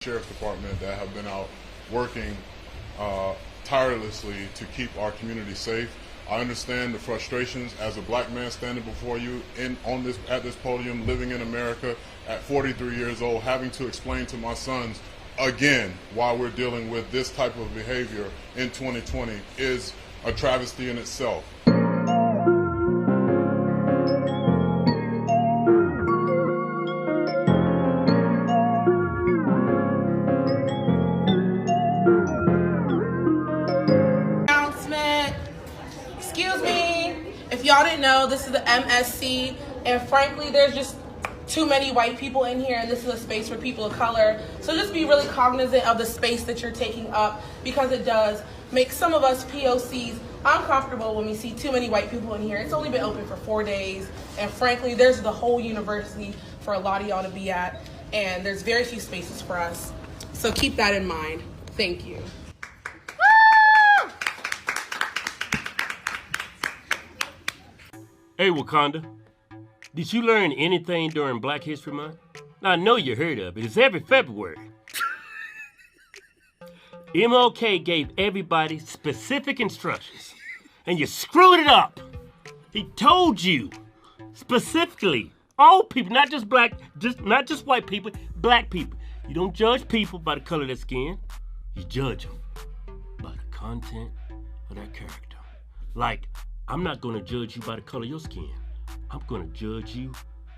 Sheriff's Department that have been out working tirelessly to keep our community safe. I understand the frustrations as a black man standing before you at this podium, living in America at 43 years old, having to explain to my sons again why we're dealing with this type of behavior in 2020 is a travesty in itself. Excuse me, if y'all didn't know, this is the MSC, and frankly, there's just too many white people in here, and this is a space for people of color. So just be really cognizant of the space that you're taking up, because it does make some of us POCs uncomfortable when we see too many white people in here. It's only been open for 4 days, and frankly, there's the whole university for a lot of y'all to be at, and there's very few spaces for us. So keep that in mind. Thank you. Hey, Wakanda, did you learn anything during Black History Month? Now, I know you heard of it. It's every February. MLK gave everybody specific instructions, and you screwed it up. He told you specifically, all people, not just not just white people, black people. You don't judge people by the color of their skin. You judge them by the content of their character. Like, I'm not going to judge you by the color of your skin. I'm going to judge you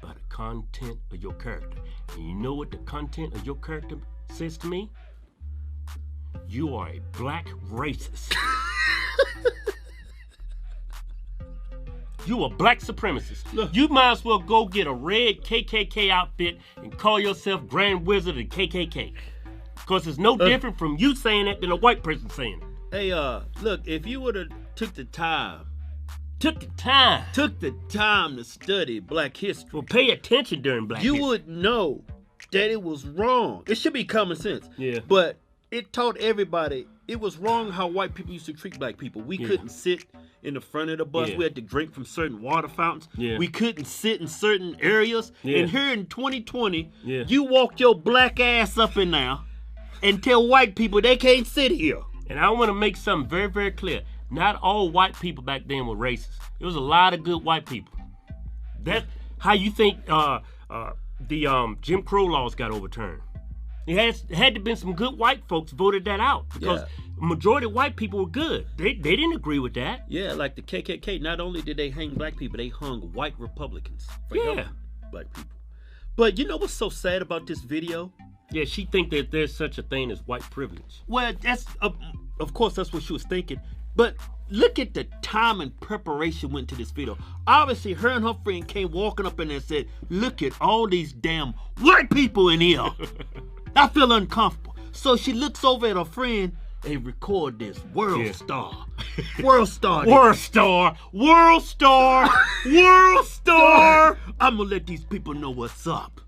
by the content of your character. And you know what the content of your character says to me? You are a black racist. You a black supremacist. Look. You might as well go get a red KKK outfit and call yourself Grand Wizard of the KKK. Because it's no different from you saying it than a white person saying it. Hey, look, if you would have took the time to study Black history. Well, pay attention during Black history. You would know that it was wrong. It should be common sense. Yeah. But it taught everybody it was wrong how white people used to treat black people. We couldn't sit in the front of the bus. Yeah. We had to drink from certain water fountains. Yeah. We couldn't sit in certain areas. Yeah. And here in 2020, Yeah. you walk your black ass up in there and tell white people they can't sit here. And I want to make something very, very clear. Not all white people back then were racist. There was a lot of good white people. That's how you think the Jim Crow laws got overturned. It had to been some good white folks voted that out, because majority of white people were good. They didn't agree with that. Yeah, like the KKK, not only did they hang black people, they hung white Republicans for helping black people. But you know what's so sad about this video? Yeah, she think that there's such a thing as white privilege. Well, that's of course that's what she was thinking. But look at the time and preparation went to this video. Obviously, her and her friend came walking up in there and said, "Look at all these damn white people in here. I feel uncomfortable." So she looks over at her friend and record this. World star. World star. World star. World star. World star. I'm gonna let these people know what's up.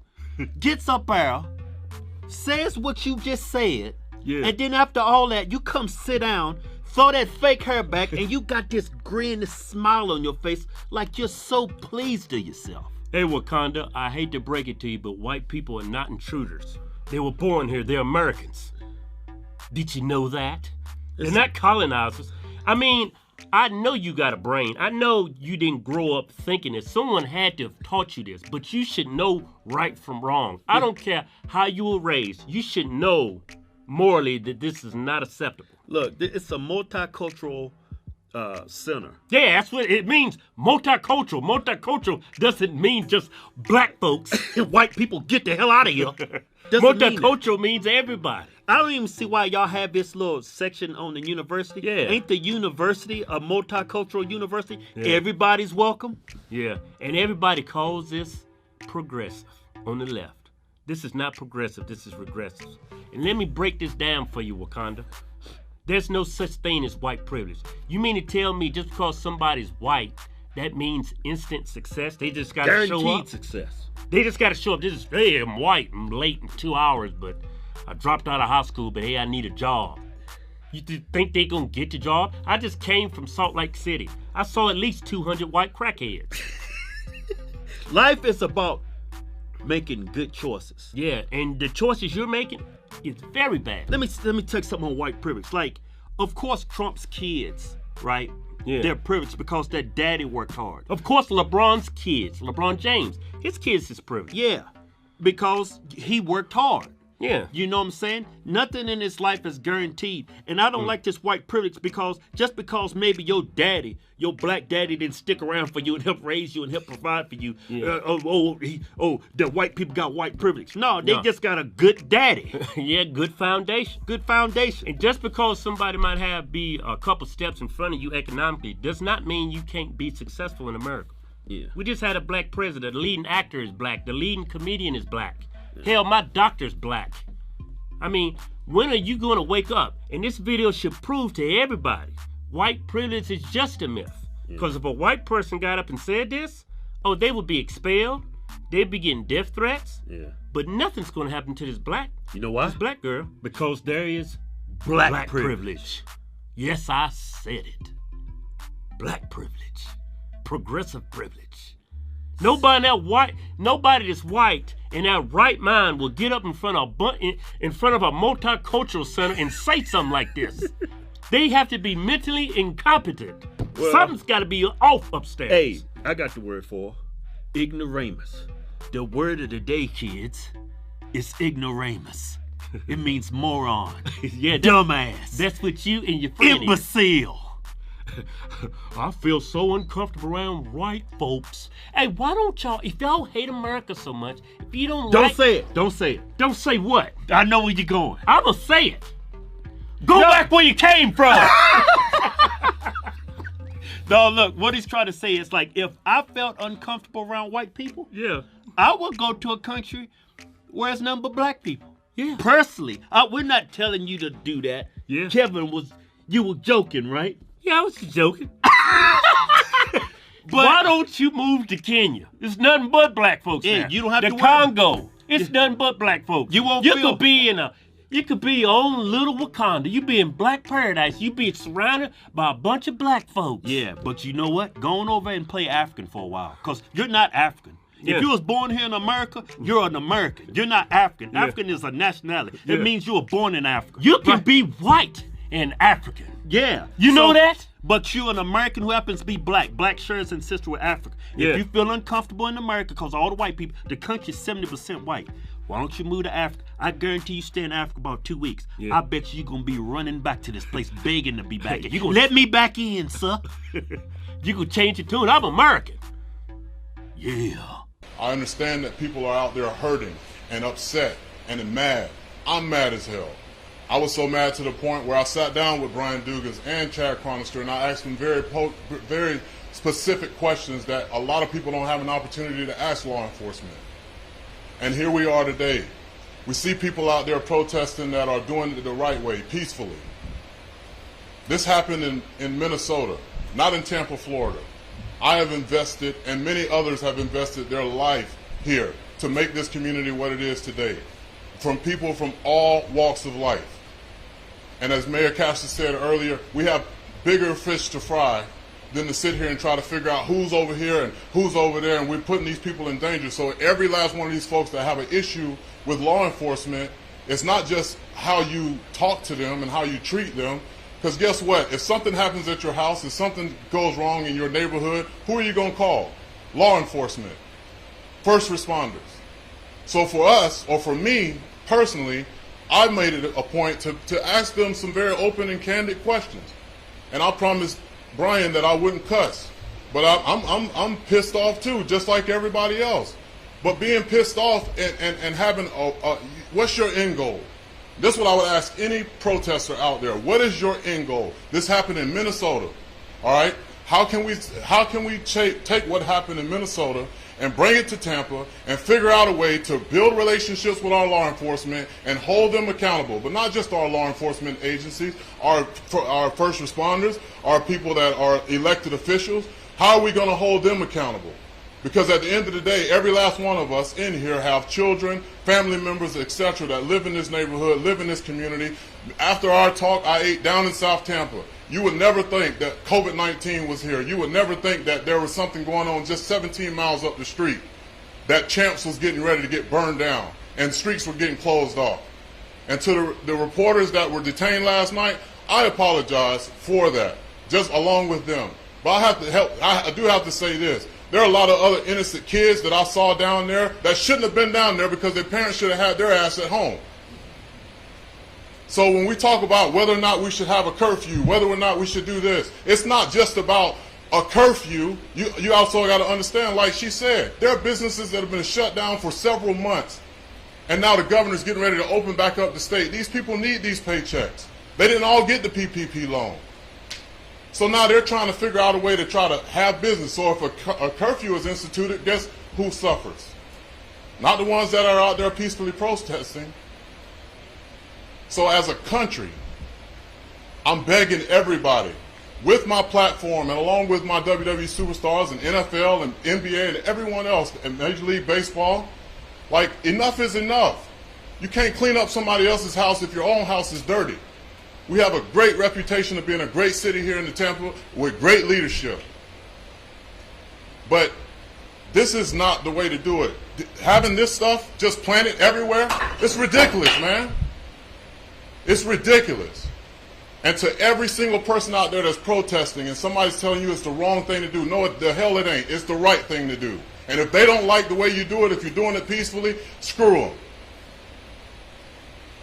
Gets up there, says what you just said, and then after all that, you come sit down, throw that fake hair back, and you got this grin, this smile on your face like you're so pleased to yourself. Hey, Wakanda, I hate to break it to you, but white people are not intruders. They were born here. They're Americans. Did you know that? They're not colonizers. I mean, I know you got a brain. I know you didn't grow up thinking this. Someone had to have taught you this, but you should know right from wrong. I don't care how you were raised. You should know morally that this is not acceptable. Look, it's a multicultural center. Yeah, that's what it means. Multicultural. Multicultural doesn't mean just black folks. White people, get the hell out of here. Multicultural means everybody. I don't even see why y'all have this little section on the university. Yeah. Ain't the university a multicultural university? Yeah. Everybody's welcome. Yeah, and everybody calls this progressive on the left. This is not progressive, this is regressive. And let me break this down for you, Wakanda. There's no such thing as white privilege. You mean to tell me just because somebody's white, that means instant success? They just got to show up? Guaranteed success. They just got to show up. This is, hey, I'm white. I'm late in 2 hours, but I dropped out of high school, but hey, I need a job. You think they gonna get the job? I just came from Salt Lake City. I saw at least 200 white crackheads. Life is about making good choices. Yeah, and the choices you're making, It's very bad. Let me tell you something on white privilege. Like, of course, Trump's kids, right? Yeah. They're privileged because their daddy worked hard. Of course, LeBron's kids, LeBron James, his kids is privileged. Yeah, because he worked hard. Yeah. You know what I'm saying? Nothing in this life is guaranteed. And I don't like this white privilege because just because maybe your daddy, your black daddy didn't stick around for you and help raise you and help provide for you. Yeah. The white people got white privilege. No, they just got a good daddy. Yeah, good foundation. Good foundation. And just because somebody might be a couple steps in front of you economically does not mean you can't be successful in America. Yeah. We just had a black president. The leading actor is black. The leading comedian is black. Hell, my doctor's black. I mean, when are you going to wake up? And this video should prove to everybody, white privilege is just a myth. Because if a white person got up and said this, they would be expelled. They'd be getting death threats. Yeah. But nothing's going to happen to this black. You know why? This black girl. Because there is Black privilege. Yes, I said it. Black privilege. Progressive privilege. Nobody that's white in their right mind will get up in front of a multicultural center and say something like this. They have to be mentally incompetent. Well, something's got to be off upstairs. Hey, I got the word for ignoramus. The word of the day, kids, is ignoramus. It means moron. Yeah, dumbass. That's what you and your friend imbecile. I feel so uncomfortable around white folks. Hey, why don't y'all, if y'all hate America so much, if you don't say it. Don't say it. Don't say what? I know where you're going. I'ma say it. Go back where you came from. No, look, what he's trying to say is like, if I felt uncomfortable around white people, Yeah. I would go to a country where it's nothing but black people. Yeah. Personally, we're not telling you to do that. Yeah. Kevin, you were joking, right? Yeah, I was just joking. But why don't you move to Kenya? There's nothing but black folks Yeah, there. you don't have the to worry. Congo. It's nothing but black folks. You won't You feel- could be you could be on little Wakanda. You be in black paradise. You be surrounded by a bunch of black folks. Yeah, but you know what? Go on over and play African for a while, because you're not African. Yeah. If you was born here in America, you're an American. You're not African. Yeah. African is a nationality. Yeah. It means you were born in Africa. You can Right. be white and African. Yeah. You know that? But you're an American who happens to be black. Black shares ancestry with Africa. Yeah. If you feel uncomfortable in America, because all the white people, the country's 70% white. Why don't you move to Africa? I guarantee you stay in Africa about 2 weeks. Yeah. I bet you're going to be running back to this place begging to be back in. You gonna- Let me back in, sir. You could change your tune. I'm American. Yeah. I understand that people are out there hurting and upset and mad. I'm mad as hell. I was so mad to the point where I sat down with Brian Dugas and Chad Chronister and I asked them very specific questions that a lot of people don't have an opportunity to ask law enforcement. And here we are today. We see people out there protesting that are doing it the right way, peacefully. This happened in Minnesota, not in Tampa, Florida. I have invested, and many others have invested their life here to make this community what it is today, from people from all walks of life. And as Mayor Cassius said earlier, we have bigger fish to fry than to sit here and try to figure out who's over here and who's over there, and we're putting these people in danger. So every last one of these folks that have an issue with law enforcement, it's not just how you talk to them and how you treat them, because guess what? If something happens at your house, if something goes wrong in your neighborhood, who are you going to call? Law enforcement, first responders. So for us, or for me personally, I made it a point to ask them some very open and candid questions. And I promised Brian that I wouldn't cuss. But I'm pissed off too, just like everybody else. But being pissed off and having what's your end goal? This is what I would ask any protester out there. What is your end goal? This happened in Minnesota. All right? How can we take what happened in Minnesota and bring it to Tampa and figure out a way to build relationships with our law enforcement and hold them accountable? But not just our law enforcement agencies, our first responders, our people that are elected officials. How are we going to hold them accountable? Because at the end of the day, every last one of us in here have children, family members, etc. that live in this neighborhood, live in this community. After our talk, I ate down in South Tampa. You would never think that COVID-19 was here. You would never think that there was something going on just 17 miles up the street, that Champs was getting ready to get burned down and streets were getting closed off. And to the reporters that were detained last night, I apologize for that, just along with them. But I do have to say this. There are a lot of other innocent kids that I saw down there that shouldn't have been down there because their parents should have had their ass at home. So when we talk about whether or not we should have a curfew, whether or not we should do this, it's not just about a curfew. You also got to understand, like she said, there are businesses that have been shut down for several months, and now the governor's getting ready to open back up the state. These people need these paychecks. They didn't all get the PPP loan. So now they're trying to figure out a way to try to have business. So if a curfew is instituted, guess who suffers? Not the ones that are out there peacefully protesting. So as a country, I'm begging everybody, with my platform and along with my WWE superstars and NFL and NBA and everyone else and Major League Baseball, like, enough is enough. You can't clean up somebody else's house if your own house is dirty. We have a great reputation of being a great city here in the Tampa with great leadership. But this is not the way to do it. Having this stuff just planted everywhere, it's ridiculous, man. It's ridiculous. And to every single person out there that's protesting and somebody's telling you it's the wrong thing to do, no, the hell it ain't. It's the right thing to do. And if they don't like the way you do it, if you're doing it peacefully, screw them.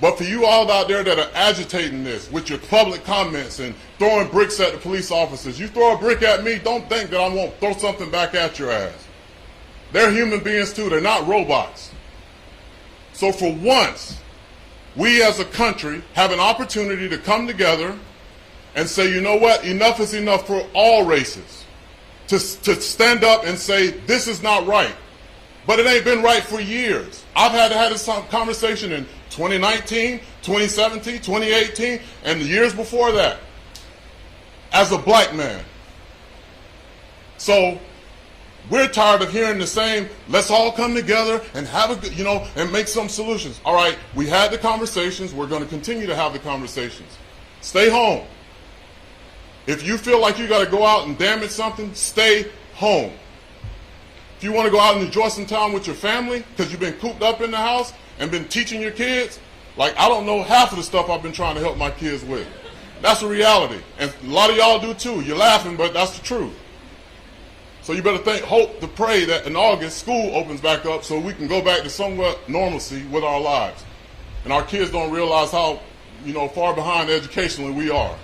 But for you all out there that are agitating this with your public comments and throwing bricks at the police officers, you throw a brick at me, don't think that I won't throw something back at your ass. They're human beings too. They're not robots. So for once, we as a country have an opportunity to come together and say, you know what, enough is enough for all races. To stand up and say, this is not right. But it ain't been right for years. I've had to have this conversation in 2019, 2017, 2018, and the years before that, as a black man. So we're tired of hearing the same, let's all come together and have a good, and make some solutions. All right, we had the conversations. We're going to continue to have the conversations. Stay home. If you feel like you got to go out and damage something, stay home. If you want to go out and enjoy some time with your family because you've been cooped up in the house and been teaching your kids, like, I don't know half of the stuff I've been trying to help my kids with. That's the reality. And a lot of y'all do too. You're laughing, but that's the truth. So you better hope to pray that in August school opens back up so we can go back to somewhat normalcy with our lives. And our kids don't realize how, far behind educationally we are.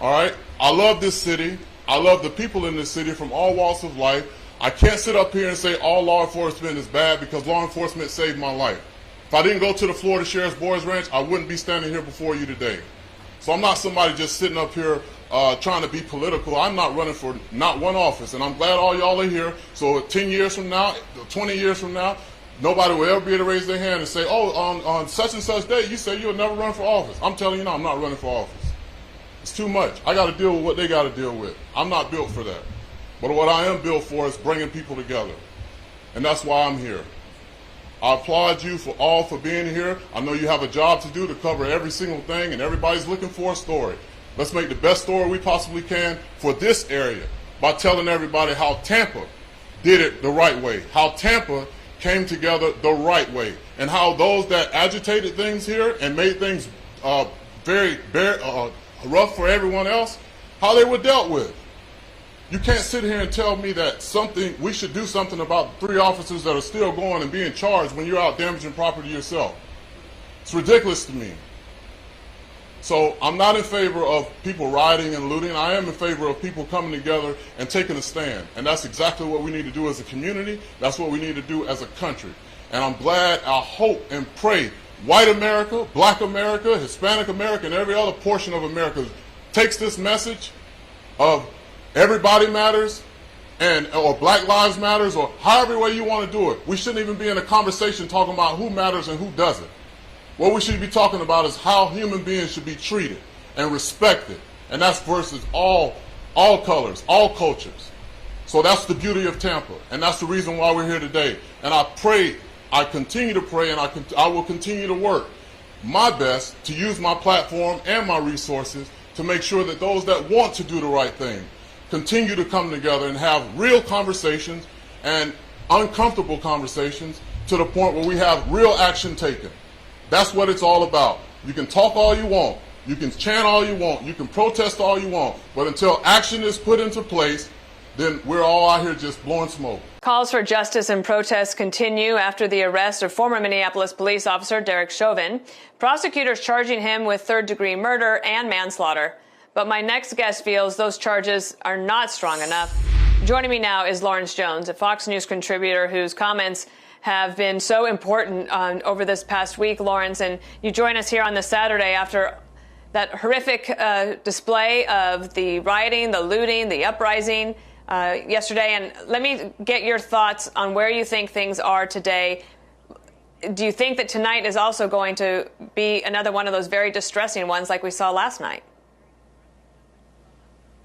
All right? I love this city. I love the people in this city from all walks of life. I can't sit up here and say all law enforcement is bad because law enforcement saved my life. If I didn't go to the Florida Sheriff's Boys Ranch, I wouldn't be standing here before you today. So I'm not somebody just sitting up here trying to be political. I'm not running for not one office, and I'm glad all y'all are here. So 10 years from now, 20 years from now, nobody will ever be able to raise their hand and say, oh, on such and such day, you said you'll never run for office. I'm telling you now, I'm not running for office. It's too much. I got to deal with what they got to deal with. I'm not built for that. But what I am built for is bringing people together. And that's why I'm here. I applaud you for being here. I know you have a job to do to cover every single thing, and everybody's looking for a story. Let's make the best story we possibly can for this area by telling everybody how Tampa did it the right way, how Tampa came together the right way, and how those that agitated things here and made things very rough for everyone else, how they were dealt with. You can't sit here and tell me that we should do something about 3 officers that are still going and being charged when you're out damaging property yourself. It's ridiculous to me. So I'm not in favor of people rioting and looting. I am in favor of people coming together and taking a stand. And that's exactly what we need to do as a community. That's what we need to do as a country. And I'm glad, I hope and pray white America, black America, Hispanic America, and every other portion of America takes this message of everybody matters, or Black Lives Matters, or however way you want to do it. We shouldn't even be in a conversation talking about who matters and who doesn't. What we should be talking about is how human beings should be treated and respected. And that's versus all colors, all cultures. So that's the beauty of Tampa. And that's the reason why we're here today. And I continue to pray, and I will continue to work my best to use my platform and my resources to make sure that those that want to do the right thing continue to come together and have real conversations and uncomfortable conversations to the point where we have real action taken. That's what it's all about. You can talk all you want. You can chant all you want. You can protest all you want. But until action is put into place, then we're all out here just blowing smoke. Calls for justice and protests continue after the arrest of former Minneapolis police officer Derek Chauvin. Prosecutors charging him with third-degree murder and manslaughter. But my next guest feels those charges are not strong enough. Joining me now is Lawrence Jones, a Fox News contributor whose comments have been so important over this past week, Lawrence. And you join us here on this Saturday after that horrific display of the rioting, the looting, the uprising yesterday. And let me get your thoughts on where you think things are today. Do you think that tonight is also going to be another one of those very distressing ones like we saw last night?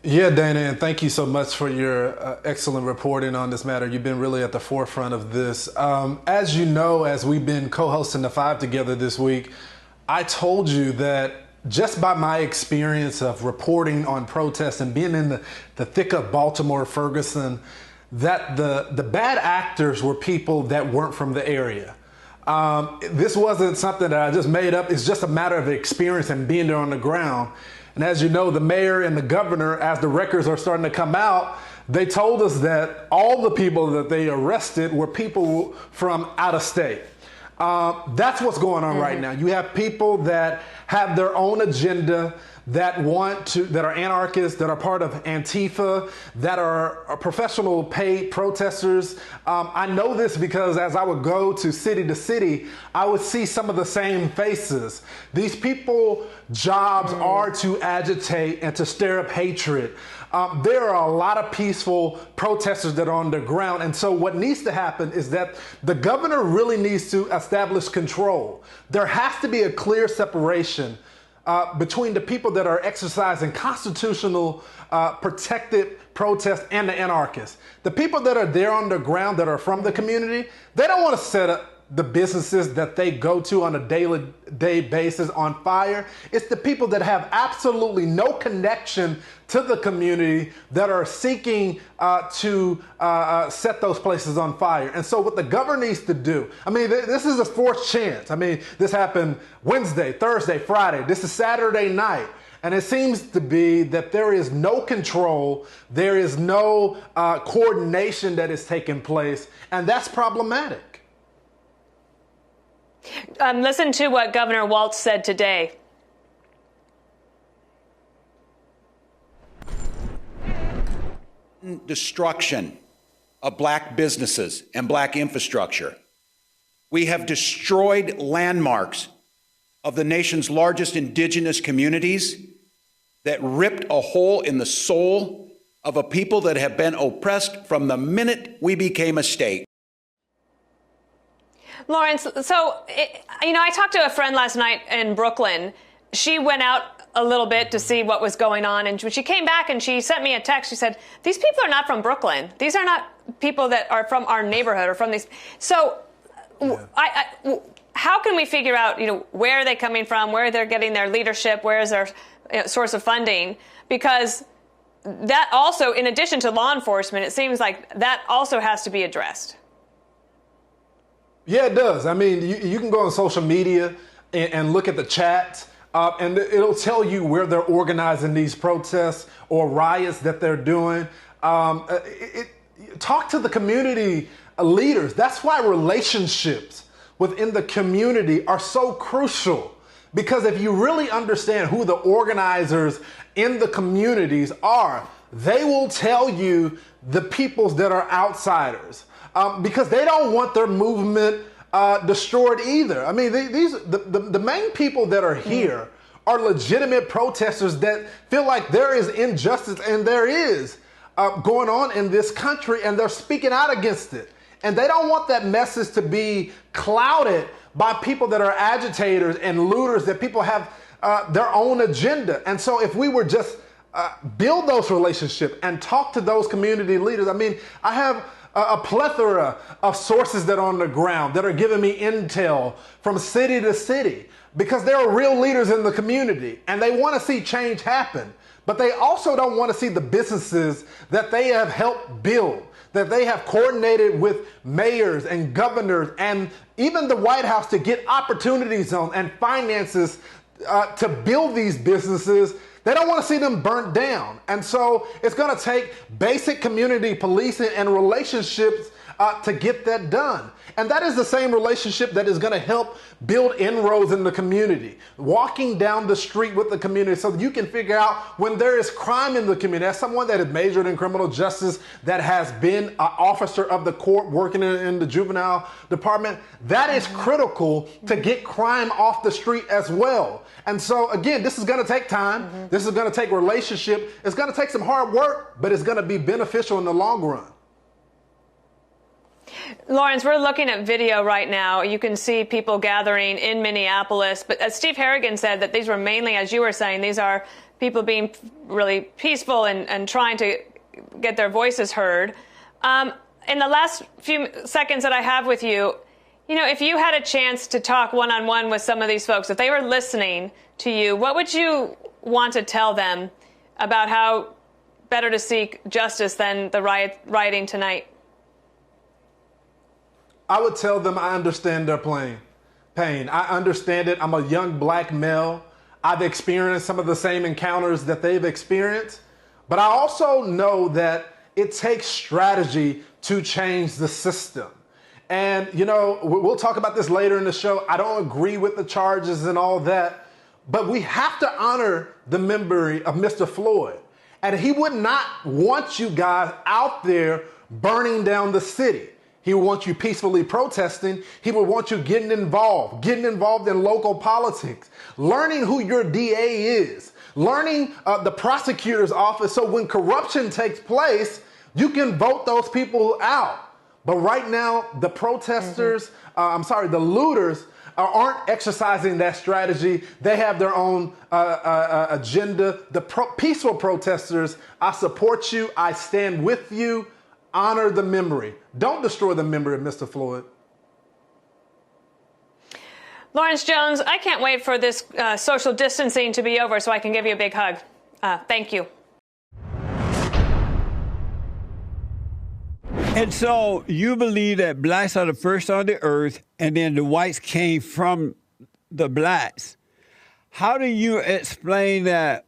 Yeah, Dana, and thank you so much for your excellent reporting on this matter. You've been really at the forefront of this. As you know, as we've been co-hosting the Five together this week, I told you that just by my experience of reporting on protests and being in the thick of Baltimore, Ferguson, that the bad actors were people that weren't from the area. This wasn't something that I just made up. It's just a matter of experience and being there on the ground. And as you know, the mayor and the governor, as the records are starting to come out, they told us that all the people that they arrested were people from out of state. That's what's going on right now. You have people that have their own agenda, that are anarchists, that are part of Antifa, that are professional paid protesters. I know this because as I would go to city, I would see some of the same faces. These people jobs are to agitate and to stir up hatred. There are a lot of peaceful protesters that are on the ground. And so what needs to happen is that the governor really needs to establish control. There has to be a clear separation between the people that are exercising constitutional protected protest and the anarchists. The people that are there on the ground that are from the community, they don't want to set up the businesses that they go to on a day basis on fire. It's the people that have absolutely no connection to the community that are seeking to set those places on fire. And so what the governor needs to do, I mean, this is a fourth chance. I mean, this happened Wednesday, Thursday, Friday. This is Saturday night. And it seems to be that there is no control. There is no coordination that is taking place. And that's problematic. Listen to what Governor Walz said today. Destruction of black businesses and black infrastructure. We have destroyed landmarks of the nation's largest indigenous communities that ripped a hole in the soul of a people that have been oppressed from the minute we became a state. Lawrence, so, I talked to a friend last night in Brooklyn. She went out a little bit to see what was going on, and when she came back and she sent me a text, she said, these people are not from Brooklyn. These are not people that are from our neighborhood or from these. So how can we figure out, where are they coming from, where they're getting their leadership, where is their source of funding? Because that also, in addition to law enforcement, it seems like that also has to be addressed. Yeah, it does. I mean, you can go on social media and look at the chats, and it'll tell you where they're organizing these protests or riots that they're doing. Talk to the community leaders. That's why relationships within the community are so crucial. Because if you really understand who the organizers in the communities are, they will tell you the peoples that are outsiders. Because they don't want their movement destroyed either. I mean, the main people that are here are legitimate protesters that feel like there is injustice, and there is going on in this country, and they're speaking out against it. And they don't want that message to be clouded by people that are agitators and looters, that people have their own agenda. And so if we were just build those relationships and talk to those community leaders, I mean, I have a plethora of sources that are on the ground that are giving me intel from city to city. because there are real leaders in the community and they want to see change happen, but they also don't want to see the businesses that they have helped build, that they have coordinated with mayors and governors and even the White House to get opportunities on and finances to build these businesses. They don't want to see them burnt down. And so it's going to take basic community policing and relationships to get that done. And that is the same relationship that is going to help build inroads in the community. Walking down the street with the community so that you can figure out when there is crime in the community. As someone that has majored in criminal justice, that has been an officer of the court working in the juvenile department, that is critical to get crime off the street as well. And so again, this is going to take time. This is going to take relationship. It's going to take some hard work, but it's going to be beneficial in the long run. Lawrence, we're looking at video right now. You can see people gathering in Minneapolis. But as Steve Harrigan said, that these were mainly, as you were saying, these are people being really peaceful and trying to get their voices heard. In the last few seconds that I have with you, you know, if you had a chance to talk one-on-one with some of these folks, if they were listening to you, what would you want to tell them about how better to seek justice than the rioting tonight? I would tell them I understand their pain. I understand it. I'm a young black male. I've experienced some of the same encounters that they've experienced. But I also know that it takes strategy to change the system. And, you know, we'll talk about this later in the show. I don't agree with the charges and all that. But we have to honor the memory of Mr. Floyd. And he would not want you guys out there burning down the city. He would want you peacefully protesting. He would want you getting involved in local politics, learning who your DA is, learning the prosecutor's office. So when corruption takes place, you can vote those people out. But right now, the protesters, the looters aren't exercising that strategy. They have their own agenda. The peaceful protesters, I support you. I stand with you. Honor the memory. Don't destroy the memory of Mr. Floyd. Lawrence Jones, I can't wait for this social distancing to be over so I can give you a big hug. Thank you. And so you believe that blacks are the first on the earth and then the whites came from the blacks. How do you explain that?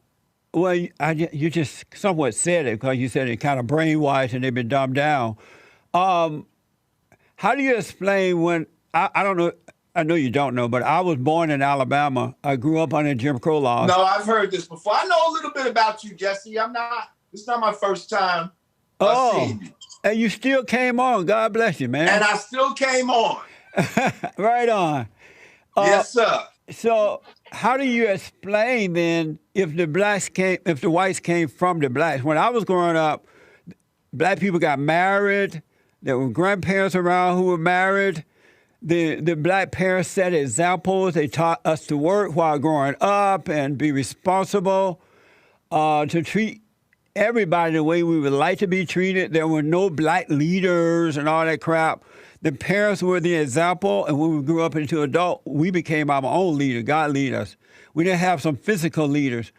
Well, you just somewhat said it because you said it kind of brainwashed and they've been dumbed down. How do you explain when, I don't know, I know you don't know, but I was born in Alabama. I grew up under Jim Crow laws. No, I've heard this before. I know a little bit about you, Jesse. It's not my first time seeing you. And you still came on. God bless you, man. And I still came on. Right on. Yes, sir. So how do you explain then if the whites came from the blacks? When I was growing up, black people got married. There were grandparents around who were married. The black parents set examples. They taught us to work while growing up and be responsible, to treat everybody the way we would like to be treated. There were no black leaders and all that crap. The parents were the example, and when we grew up into adult, we became our own leader. God lead us. We didn't have some physical leaders.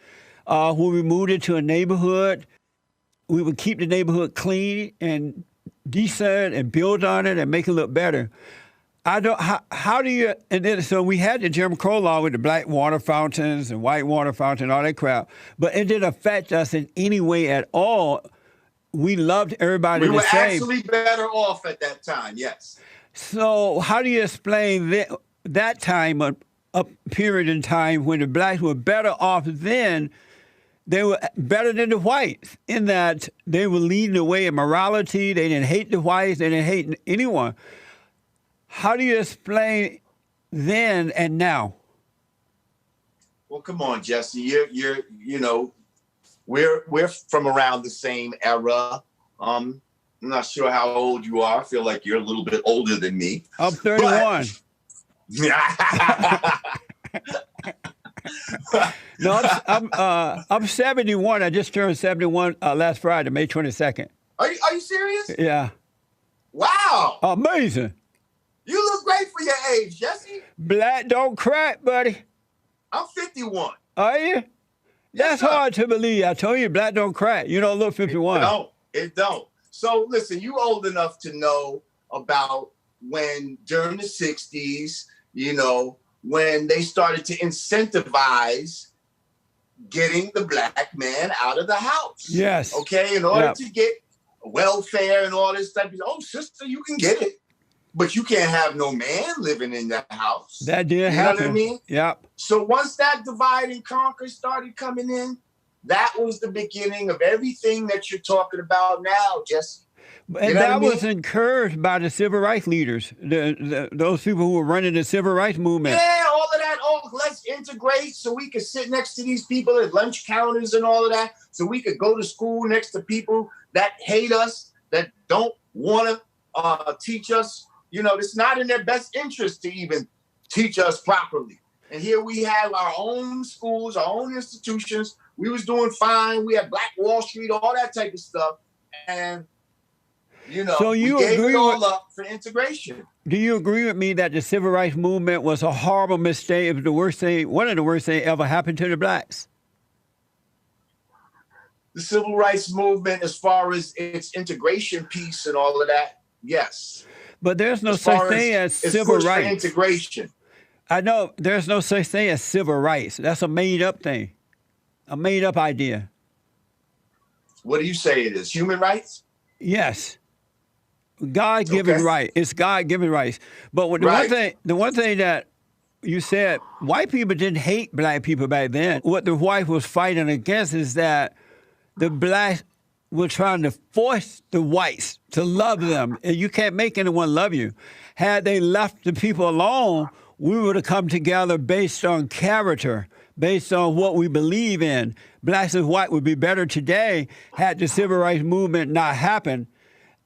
When we moved into a neighborhood, we would keep the neighborhood clean and decent and build on it and make it look better. How do you, and then so we had the Jim Crow law with the black water fountains and white water fountain, all that crap, but it didn't affect us in any way at all. We loved everybody the same. We were actually better off at that time, yes. So how do you explain that time, a period in time when the blacks were better off then? They were better than the whites in that they were leading the way in morality. They didn't hate the whites. They didn't hate anyone. How do you explain then and now? Well, come on, Jesse. You know, we're from around the same era. I'm not sure how old you are. I feel like you're a little bit older than me. I'm 31. No, I'm 71. I just turned 71 last Friday, May 22nd. Are you serious? Yeah. Wow. Amazing. You look great for your age, Jesse. Black don't crack, buddy. I'm 51. Are you? That's sir. hard to believe. I told you, black don't crack. You don't look 51. It don't. So listen, you old enough to know about when during the 60s, when they started to incentivize getting the black man out of the house. Yes. Okay, in order to get welfare and all this stuff. Oh, sister, you can get it, but you can't have no man living in that house. That did happen. You know what I mean? Yep. So once that divide and conquer started coming in, that was the beginning of everything that you're talking about now, Jesse. And that was encouraged by the civil rights leaders, those people who were running the civil rights movement. Yeah, all of that. Oh, let's integrate so we could sit next to these people at lunch counters and all of that, so we could go to school next to people that hate us, that don't want to teach us. It's not in their best interest to even teach us properly. And here we have our own schools, our own institutions. We was doing fine. We had Black Wall Street, all that type of stuff. And so you we gave agree it all up for integration. Do you agree with me that the civil rights movement was a horrible mistake? It was the worst thing, one of the worst things ever happened to the blacks? The civil rights movement, as far as its integration piece and all of that, yes. But there's no such thing as civil rights. Integration. I know there's no such thing as civil rights. That's a made-up thing, a made-up idea. What do you say it is? Human rights? Yes. God-given right. It's God-given rights. But the one thing that you said, white people didn't hate black people back then. What the white was fighting against is that the blacks were trying to force the whites to love them. And you can't make anyone love you. Had they left the people alone, we would have come together based on character, based on what we believe in. Blacks and white would be better today had the civil rights movement not happened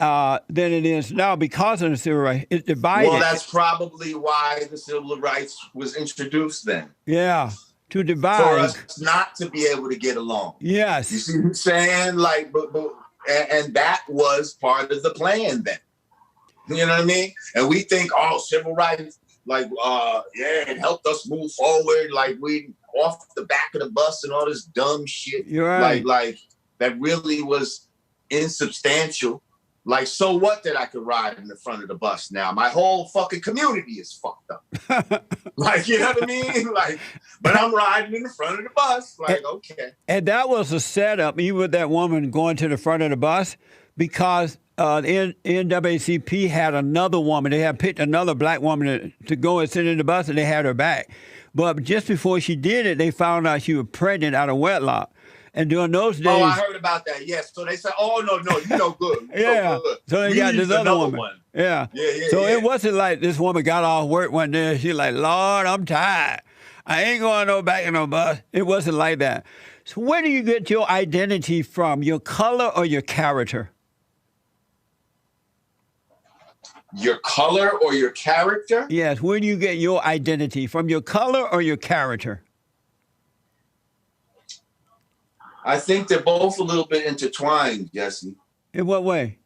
than it is now because of the civil rights. It's divided. Well, that's probably why the civil rights was introduced then. Yeah, to divide. For us not to be able to get along. Yes. You see what I'm saying? Like, and that was part of the plan then. You know what I mean? And we think, civil rights, it helped us move forward. Like we off the back of the bus and all this dumb shit. You're right. Like that really was insubstantial. Like, so what that I could ride in the front of the bus now? My whole fucking community is fucked up. You know what I mean? But I'm riding in the front of the bus. Okay. And that was a setup, even with that woman going to the front of the bus, because the NAACP had another woman. They had picked another black woman to go and sit in the bus, and they had her back. But just before she did it, they found out she was pregnant out of wedlock. And during those days... Oh, I heard about that, yes. So they said, no, you know good. Yeah. Good. So they got this other woman. Yeah. So it wasn't like this woman got off work one day and she's like, Lord, I'm tired. I ain't going no back in no bus. It wasn't like that. So where do you get your identity from? Your color or your character? Your color or your character? Yes. Where do you get your identity? From your color or your character? I think they're both a little bit intertwined, Jesse. In what way?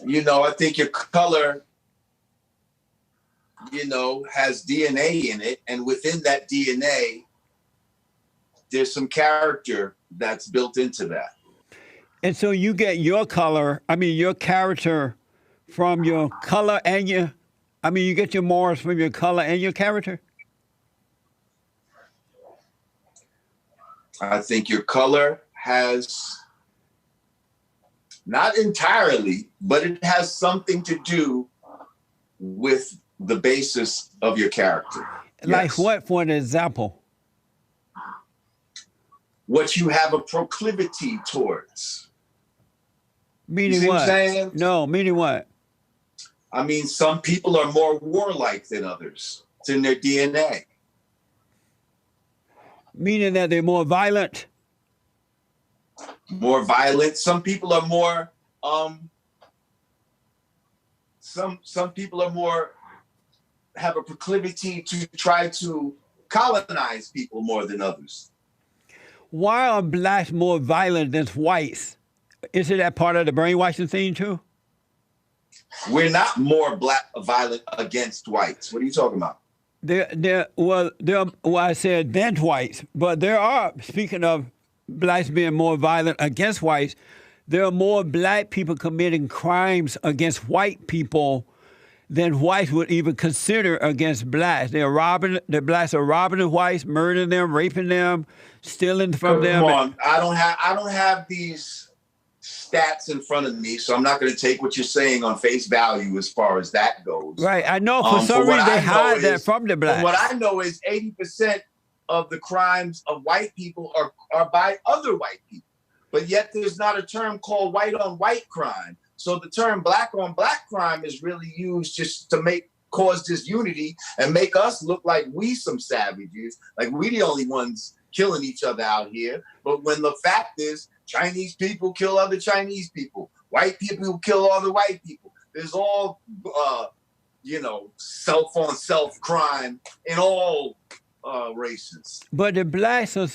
I think your color, has DNA in it. And within that DNA, there's some character that's built into that. And so you get your character from your color and you get your morals from your color and your character? I think your color has, not entirely, but it has something to do with the basis of your character. Like what, for an example? What you have a proclivity towards. Meaning what? No, meaning what? I mean, some people are more warlike than others. It's in their DNA. Meaning that they're more violent? More violent. Some people are more, some people are more, have a proclivity to try to colonize people more than others. Why are blacks more violent than whites? Isn't that part of the brainwashing thing too? We're not more violent against whites. What are you talking about? I said than whites, but there are, speaking of blacks being more violent against whites, there are more black people committing crimes against white people than whites would even consider against blacks. The blacks are robbing the whites, murdering them, raping them, stealing from them. Come on, I don't have these stats in front of me, so I'm not going to take what you're saying on face value as far as that goes. Right, I know for some reason they hide that from the blacks. What I know is 80% of the crimes of white people are by other white people, but yet there's not a term called white on white crime. So the term black on black crime is really used just to cause disunity and make us look like we some savages, like we the only ones killing each other out here. But when the fact is, Chinese people kill other Chinese people, white people kill other white people. There's all, self on self crime in all races. But the blacks are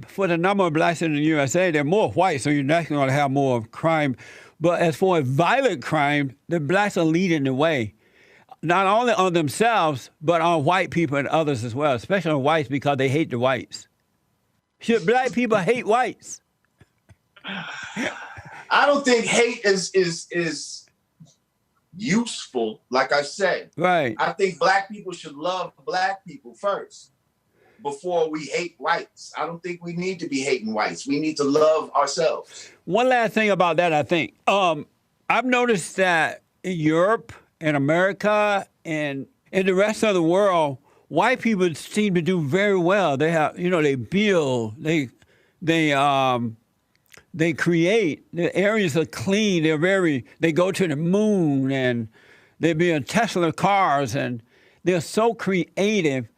for the number of blacks in the USA, they're more white, so you're not going to have more crime. But as for violent crime, the blacks are leading the way, not only on themselves, but on white people and others as well, especially on whites because they hate the whites. Should black people hate whites? I don't think hate is useful, like I said. Right. I think black people should love black people first before we hate whites. I don't think we need to be hating whites. We need to love ourselves. One last thing about that, I think. I've noticed that in Europe and America and in the rest of the world, white people seem to do very well. They have, they build, they create. The areas are clean. They go to the moon and they build Tesla cars and they're so creative.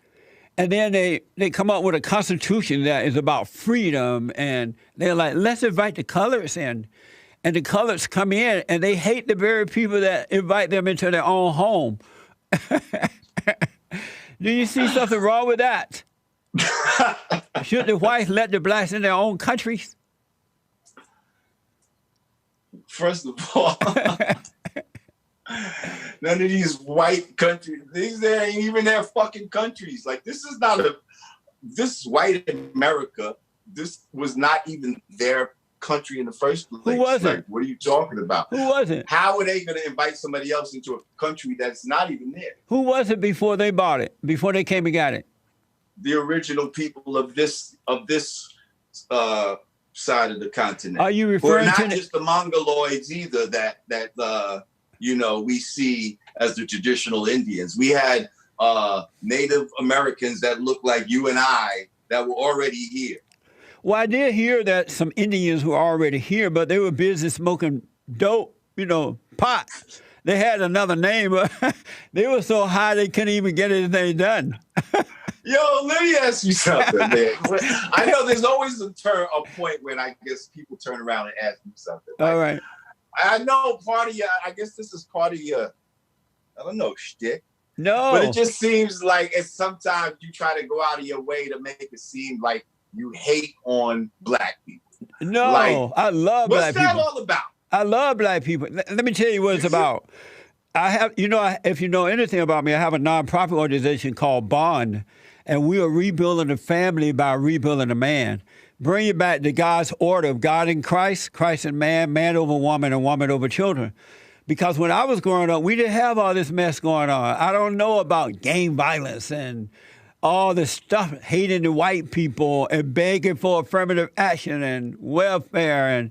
And then they come up with a constitution that is about freedom, and they're like, let's invite the colors in. And the colors come in, and they hate the very people that invite them into their own home. Do you see something wrong with that? Should the whites let the blacks in their own countries? First of all, none of these white countries, these ain't even their fucking countries. Like, this is white America. This was not even their country in the first place. Who was it? What are you talking about? Who was it? How are they going to invite somebody else into a country that's not even there? Who was it before they bought it? Before they came and got it? The original people of this side of the continent. Are you referring not to just the Mongoloids either that we see as the traditional Indians? We had Native Americans that look like you and I that were already here. Well, I did hear that some Indians were already here, but they were busy smoking dope, pot. They had another name, but they were so high they couldn't even get anything done. Yo, let me ask you something, man. I know there's always a point when I guess people turn around and ask me something. All right. I know part of I guess this is part of your, I don't know, shtick. No. But it just seems like sometimes you try to go out of your way to make it seem like you hate on black people. No, I love black people. What's that all about? I love black people. Let me tell you what it's about. I have, if you know anything about me, I have a nonprofit organization called Bond, and we are rebuilding the family by rebuilding the man. Bring it back to God's order of God in Christ, Christ and man over woman, and woman over children. Because when I was growing up, we didn't have all this mess going on. I don't know about gang violence and all this stuff, hating the white people and begging for affirmative action and welfare and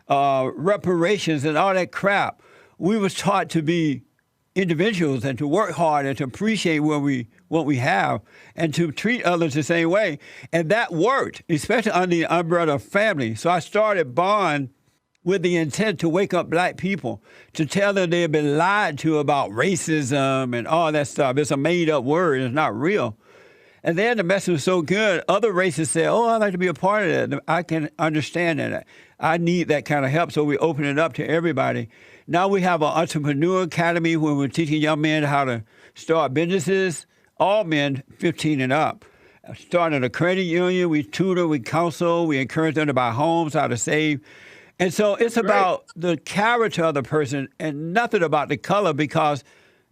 reparations and all that crap. We was taught to be individuals and to work hard and to appreciate what we have and to treat others the same way. And that worked, especially under the umbrella of family. So I started Bond with the intent to wake up black people, to tell them they've been lied to about racism and all that stuff. It's a made-up word. It's not real. And then the message was so good, other races said, I'd like to be a part of that. I can understand that. I need that kind of help, so we open it up to everybody. Now we have an entrepreneur academy where we're teaching young men how to start businesses, all men 15 and up. Starting a credit union, we tutor, we counsel, we encourage them to buy homes, how to save. And so it's about the character of the person and nothing about the color, because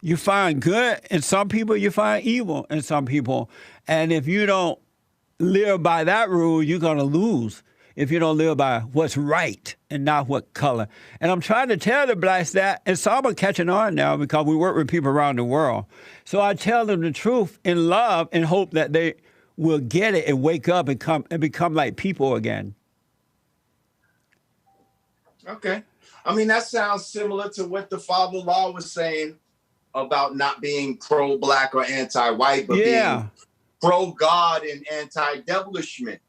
You find good in some people, you find evil in some people. And if you don't live by that rule, you're going to lose if you don't live by what's right and not what color. And I'm trying to tell the blacks that, and some are catching on now because we work with people around the world. So I tell them the truth in love and hope that they will get it and wake up and become like people again. Okay. I mean, that sounds similar to what the Father Law was saying about not being pro-black or anti-white, but being pro-God and anti-devilishment.